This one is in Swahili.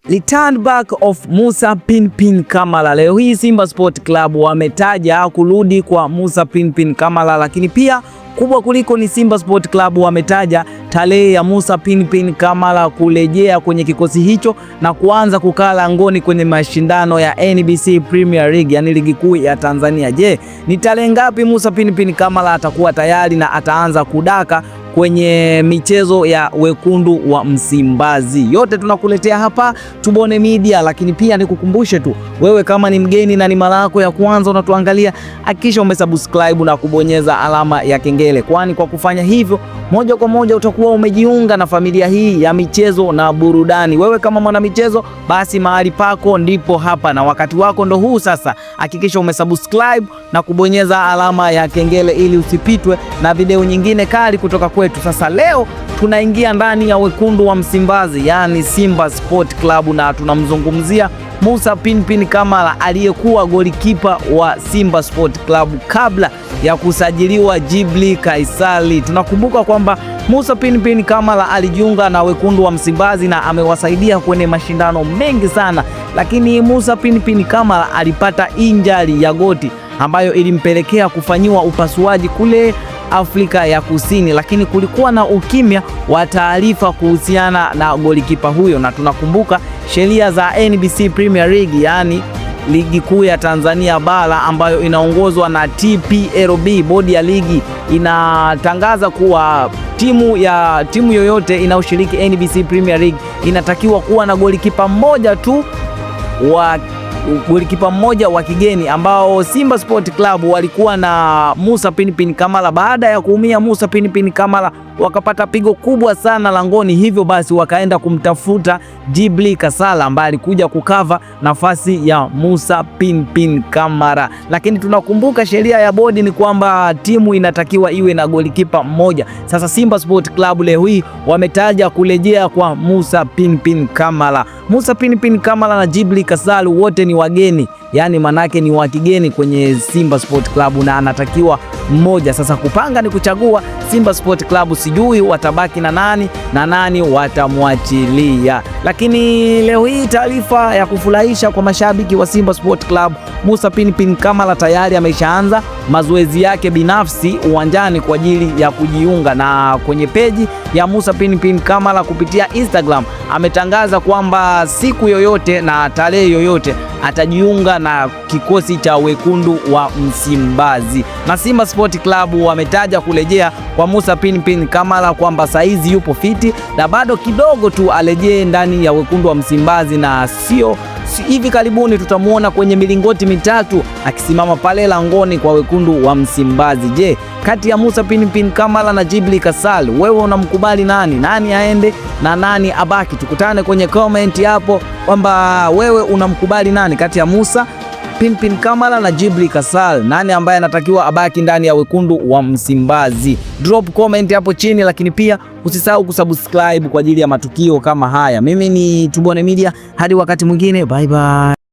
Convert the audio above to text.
Return back of Musa Pinpin Kamara. Leo hii Simba Sport Club wametaja kurudi kwa Musa Pinpin Kamara, lakini pia kubwa kuliko ni Simba Sport Club wametaja tarehe ya Musa Pinpin Kamara kurejea kwenye kikosi hicho na kuanza kukaa langoni kwenye mashindano ya NBC Premier League, yani ligi kuu ya Tanzania. Je, ni tarehe ngapi Musa Pinpin Kamara atakuwa tayari na ataanza kudaka kwenye michezo ya wekundu wa Msimbazi? Yote tunakuletea hapa Tubone Media, lakini pia nikukumbushe tu wewe, kama ni mgeni na ni mara yako ya kwanza unatuangalia, hakikisha umesubscribe na kubonyeza alama ya kengele, kwani kwa kufanya hivyo moja kwa moja utakuwa umejiunga na familia hii ya michezo na burudani. Wewe kama mwana michezo, basi mahali pako ndipo hapa na wakati wako ndo huu sasa. Hakikisha umesubscribe na kubonyeza alama ya kengele ili usipitwe na video nyingine kali kutoka kwetu. Sasa leo tunaingia ndani ya wekundu wa Msimbazi, yani Simba Sport Club, na tunamzungumzia Musa Pinpin Kamara aliyekuwa golikipa wa Simba Sport Club kabla ya kusajiliwa Djibri Kaisali. Tunakumbuka kwamba Musa Pinpin Kamara alijiunga na wekundu wa Msimbazi na amewasaidia kwenye mashindano mengi sana, lakini Musa Pinpin Kamara alipata injury ya goti ambayo ilimpelekea kufanyiwa upasuaji kule Afrika ya Kusini, lakini kulikuwa na ukimya wa taarifa kuhusiana na golikipa huyo, na tunakumbuka sheria za NBC Premier League, yani ligi kuu ya Tanzania bara ambayo inaongozwa na TPLB, bodi ya ligi, inatangaza kuwa timu yoyote inayoshiriki NBC Premier League inatakiwa kuwa na golikipa mmoja wa kigeni, ambao Simba Sport Club walikuwa na Musa Pinpin Kamara. Baada ya kuumia Musa Pinpin Kamara, wakapata pigo kubwa sana langoni, hivyo basi wakaenda kumtafuta Djibri Kaisali ambaye alikuja kukava nafasi ya Musa Pinpin Kamara. Lakini tunakumbuka sheria ya bodi ni kwamba timu inatakiwa iwe na golikipa mmoja. Sasa Simba Sport Club leo hii wametaja kurejea kwa Musa Pinpin Kamara. Musa Pinpin Kamara na Djibri Kaisali wote ni wageni, yani manake ni wa kigeni kwenye Simba Sport Club na anatakiwa mmoja. Sasa kupanga ni kuchagua. Simba Sport Club sijui watabaki na nani watamwachilia, lakini leo hii taarifa ya kufurahisha kwa mashabiki wa Simba Sport Club, Musa Pinpin Kamara tayari ameshaanza mazoezi yake binafsi uwanjani kwa ajili ya kujiunga, na kwenye peji ya Musa Pinpin Kamara kupitia Instagram ametangaza kwamba siku yoyote na tarehe yoyote atajiunga na kikosi cha wekundu wa Msimbazi. Na Simba Sport Club wametaja kurejea kwa Musa Pinpin Kamara kwamba saizi yupo fiti na bado kidogo tu arejee ndani ya wekundu wa Msimbazi, na sio hivi karibuni tutamuona kwenye milingoti mitatu akisimama pale langoni kwa wekundu wa Msimbazi. Je, kati ya Musa Pinpin Kamara na Djibri Kaisali, wewe unamkubali nani aende na nani abaki? Tukutane kwenye comment hapo kwamba wewe unamkubali nani kati ya Musa Pinpin Kamara na Djibri Kaisali, nani ambaye anatakiwa abaki ndani ya wekundu wa Msimbazi? Drop comment hapo chini, lakini pia usisahau kusubscribe kwa ajili ya matukio kama haya. Mimi ni Tubone Media, hadi wakati mwingine, bye bye.